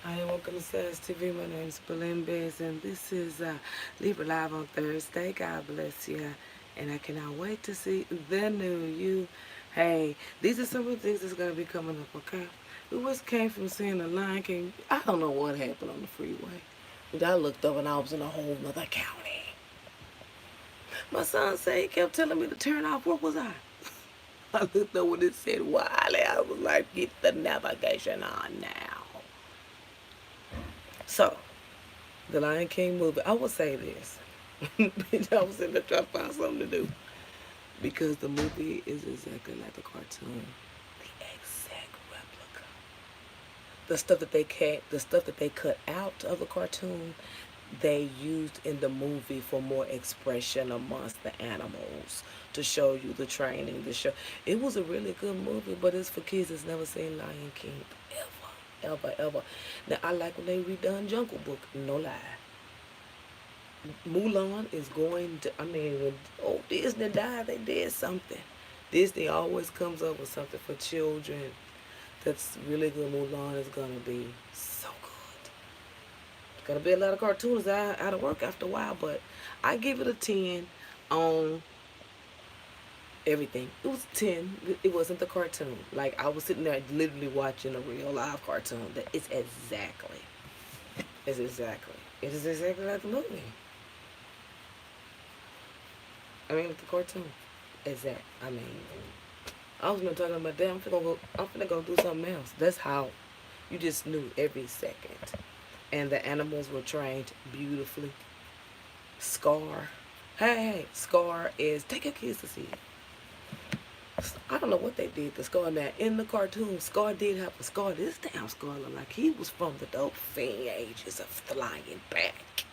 Hi, and welcome to SAS TV. My name is Berlin Bez, and this is Libra Live on Thursday. God bless you, and I cannot wait to see the new you. Hey, these are some of the things that's going to be coming up, okay? We just came from seeing the Lion King. I don't know what happened on the freeway. But I looked up and I was in a whole nother county. My son said he kept telling me to turn off. Where was I? I looked up when it said Wiley. I was like, get the navigation on now. So, the Lion King movie. I will say this. I was in there trying to find something to do. Because the movie is exactly like the cartoon. The exact replica. The stuff that they cut out of the cartoon, they used in the movie for more expression amongst the animals to show you the training. The show. It was a really good movie, but it's for kids that's never seen Lion King ever, ever, ever. Now I like when they redone Jungle Book. No lie. Mulan is going to, I mean, when Disney died, they did something. Disney always comes up with something for children that's really good. Mulan is going to be so good. It's going to be a lot of cartoons out of work after a while, but I give it a 10 on everything. It was 10. It wasn't the cartoon. Like, I was sitting there literally watching a real live cartoon. It is exactly like the movie. I mean, the cartoon. Exact. I mean, I was not talking about that. I'm finna go do something else. That's how you just knew every second. And the animals were trained beautifully. Scar. Hey, Scar is, take your kids to see it. I don't know what they did to Scar now. In the cartoon, Scar did have a scar. This damn Scar looked like he was from the dolphin ages of flying back.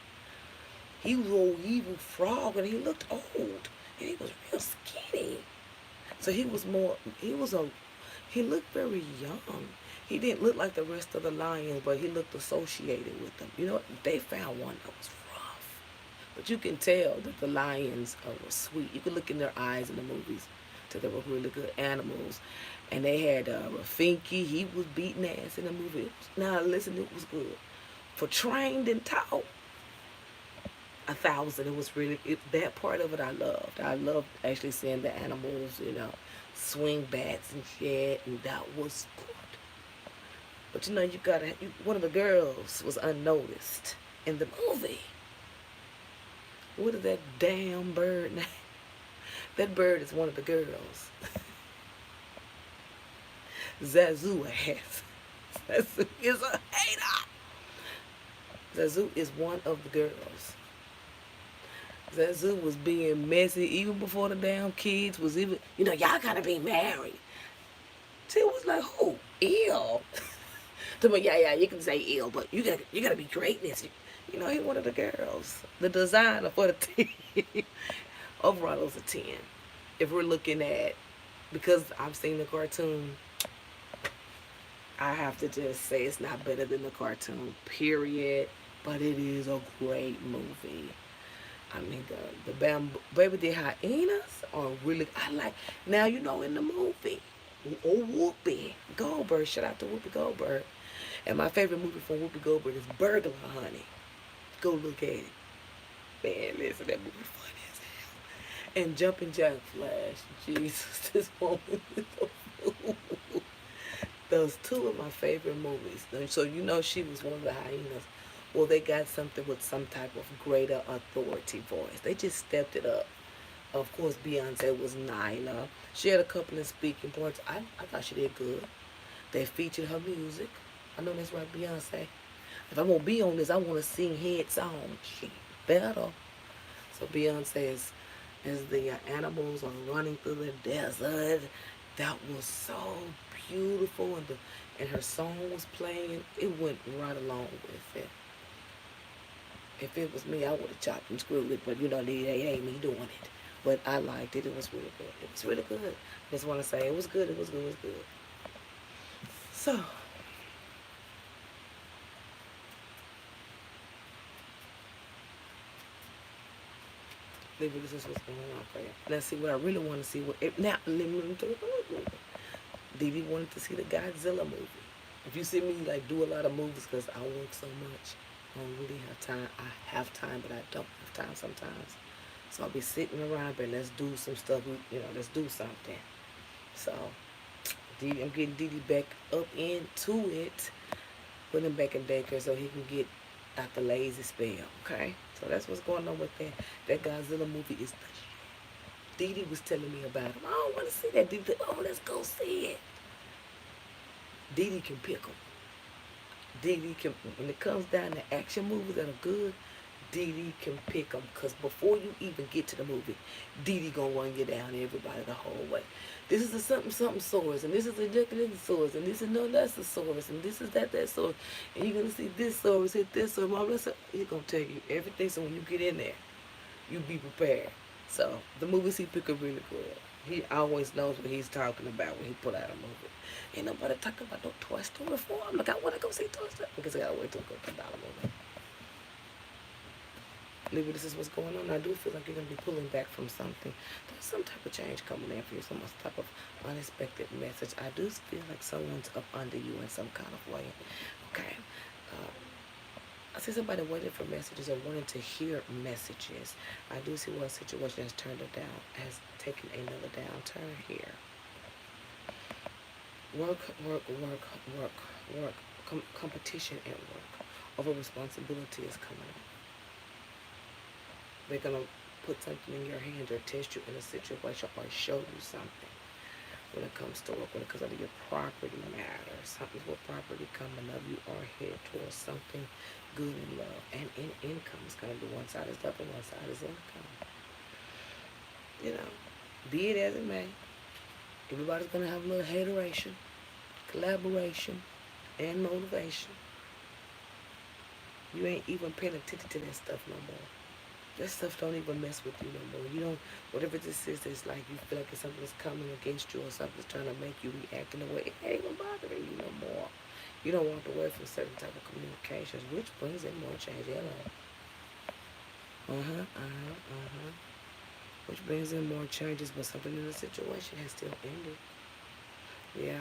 He was an old evil frog and he looked old. And he was real skinny. So he looked very young. He didn't look like the rest of the lions, but he looked associated with them. You know, they found one that was rough. But you can tell that the lions were sweet. You can look in their eyes in the movies that they were really good animals. And they had Rafiki. He was beating ass in the movie. Now, listen, it was good. For trained and taught, 1,000. It was really that part of it. I loved actually seeing the animals, swing bats and shit, and that was good. But one of the girls was unnoticed in the movie. What is that damn bird name? That bird is one of the girls. Zazu ass. Zazu is a hater. Zazu is one of the girls. Zazu was being messy even before the damn kids was even, y'all gotta be married. She was like, who? Ill. To me, yeah, you can say ill, but you gotta be greatness. He one of the girls. The designer for the team. Overall, it was a 10. If we're looking at, because I've seen the cartoon, I have to just say it's not better than the cartoon, period. But it is a great movie. I mean, the baby the hyenas are really, I like, now, in the movie, Whoopi Goldberg, shout out to Whoopi Goldberg. And my favorite movie from Whoopi Goldberg is Burglar Honey. Go look at it. Man, listen, that movie funny as hell. And Jumping Jack Flash, Jesus, this woman is a fool. Those two of my favorite movies. So she was one of the hyenas. Well, they got something with some type of greater authority voice. They just stepped it up. Of course, Beyonce was Nyla. She had a couple of speaking parts. I thought she did good. They featured her music. I know that's right, Beyonce. If I'm going to be on this, I want to sing head songs. She better. So Beyonce as the animals are running through the desert. That was so beautiful. And her song was playing. It went right along with it. If it was me, I would have chopped and screwed it, but it ain't me doing it. But I liked it. It was really good. It was really good. I just want to say it was good. It was good. It was good. So, this is what's going on for you. Let's see what I really want to see. Now, let me tell you. Dee wanted to see the Godzilla movie. If you see me like do a lot of movies because I work so much, I don't really have time. I have time, but I don't have time sometimes. So I'll be sitting around, but let's do some stuff. Let's do something. So I'm getting Didi back up into it, putting him back in daycare so he can get out the lazy spell. Okay, so that's what's going on with that. That Godzilla movie is. Didi was telling me about him. I don't want to see that. Didi, oh, let's go see it. Didi can pick them. Didi can, when it comes down to action movies that are good, Didi can pick them. Because before you even get to the movie, Didi gonna run you down everybody the whole way. This is a something something source, and this is a decorative source, and this is no that's a source, and this is that source, and you're gonna see this source hit this source. He's gonna tell you everything. So when you get in there, you be prepared. So the movies he pick are really good. He always knows what he's talking about when he put out a movie. Ain't nobody talking about no Toy Story 4. I'm like, I want to go see Toy Story because I gotta wait till it goes $10 movie. Libra, this is what's going on. I do feel like you're gonna be pulling back from something. There's some type of change coming in for you, some type of unexpected message. I do feel like someone's up under you in some kind of way. Okay. I see somebody waiting for messages or wanting to hear messages. I do see one situation has turned it down, has taken another downturn here. Work. Competition at work over responsibility is coming up. They're going to put something in your hands or test you in a situation or show you something. When it comes to work, when it comes to your property matters, something with property coming up, you are headed towards something good in love and in income. It's going to be one side is love and one side is income. Be it as it may, everybody's going to have a little hateration, collaboration, and motivation. You ain't even paying attention to that stuff no more. That stuff don't even mess with you no more. You don't, whatever this is, it's like you feel like it's something that's coming against you or something's trying to make you react in a way. It ain't even bothering you no more. You don't walk away from certain type of communications, which brings in more change. Which brings in more changes, but something in the situation has still ended. Yeah.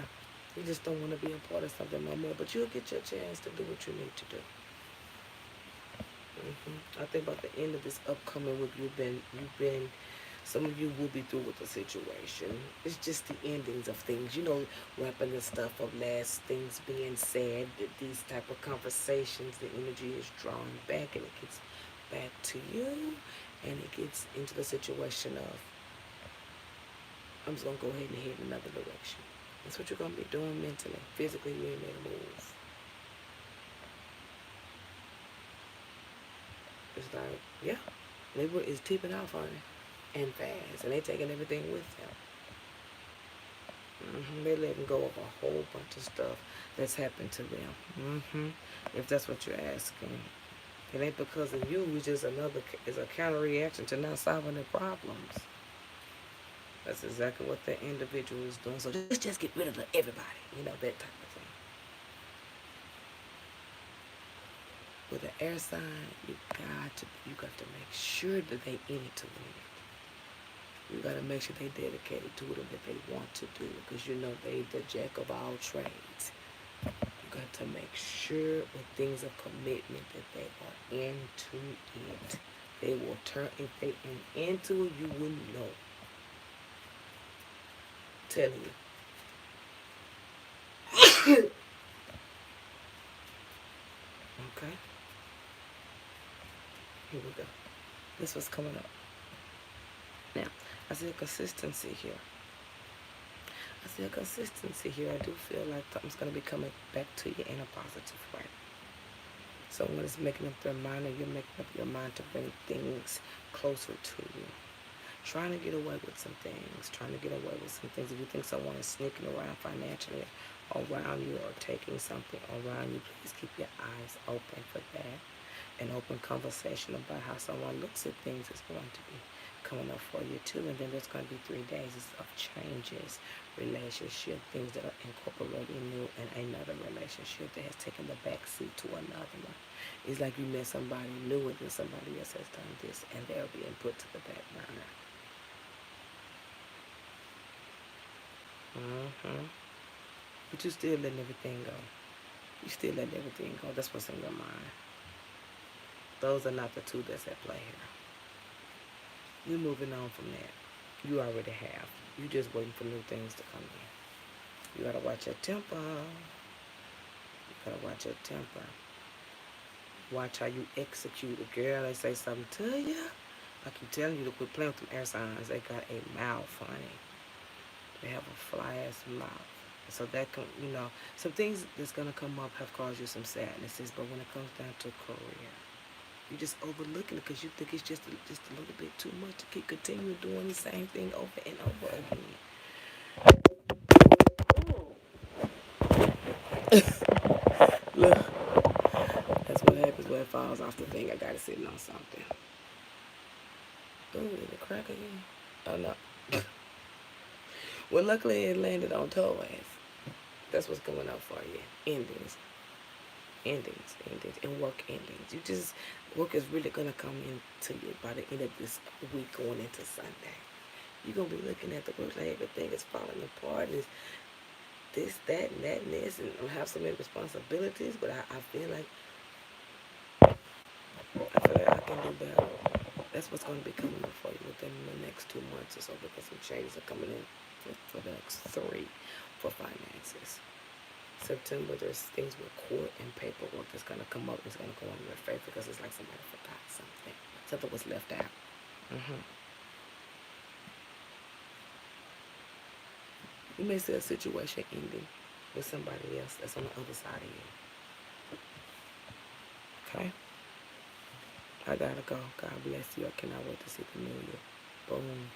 You just don't want to be a part of something no more, but you'll get your chance to do what you need to do. I think about the end of this upcoming week, some of you will be through with the situation. It's just the endings of things, wrapping the stuff up, last things being said, these type of conversations, the energy is drawn back and it gets back to you, and it gets into the situation of, I'm just going to go ahead and head in another direction. That's what you're going to be doing mentally. Physically, you ain't made a move. It's like, yeah, Libra is tipping off on it and fast, and they taking everything with them. They letting go of a whole bunch of stuff that's happened to them. If that's what you're asking, it ain't because of you. It's just it's a counter reaction to not solving their problems. That's exactly what that individual is doing. So just get rid of everybody, that type of thing. With an air sign, you got to make sure that they in it to win it. You got to make sure they dedicated to it and that they want to do it, because they the jack of all trades. You got to make sure with things of commitment that they are into it. They will turn, if they ain't into it, you wouldn't know. I'm telling you. Okay. Here we go. This was coming up. Now, I see a consistency here. I do feel like something's going to be coming back to you in a positive way. Someone is making up their mind, or you're making up your mind to bring things closer to you. Trying to get away with some things. If you think someone is sneaking around financially around you or taking something around you, please keep your eyes open for that. An open conversation about how someone looks at things is going to be coming up for you too. And then there's going to be 3 days of changes, relationship, things that are incorporating new and another relationship that has taken the back seat to another one. It's like you met somebody new and then somebody else has done this and they're being put to the back burner. But you're still letting everything go. You still let everything go. That's what's in your mind. Those are not the two that's at play here. You're moving on from that. You already have. You just waiting for new things to come in. You gotta watch your temper. You gotta watch your temper. Watch how you execute a girl. They say something to you. I keep telling you to quit playing with them air signs. They got a mouth, honey. They have a fly ass mouth. So that can, some things that's gonna come up have caused you some sadnesses. But when it comes down to career, you just overlooking it because you think it's just a little bit too much to keep continuing doing the same thing over and over again. Look, that's what happens when it falls off the thing. I got it sitting on something. Ooh, did it crack again? Oh no. Well, luckily it landed on toys. That's what's coming up for you. Endings, and work endings. Work is really gonna come into you by the end of this week going into Sunday. You're gonna be looking at the work like everything is falling apart. Is this, that, and that, and this, and I have so many responsibilities, but I feel like I can do better. That's what's gonna be coming up for you within the next 2 months or so, because some changes are coming in for the next 3 for finances. September, there's things with court and paperwork that's going to come up. It's going to go in your favor because it's like somebody forgot something. Something was left out. You may see a situation ending with somebody else that's on the other side of you. Okay? I gotta go. God bless you. I cannot wait to see the new year. Boom.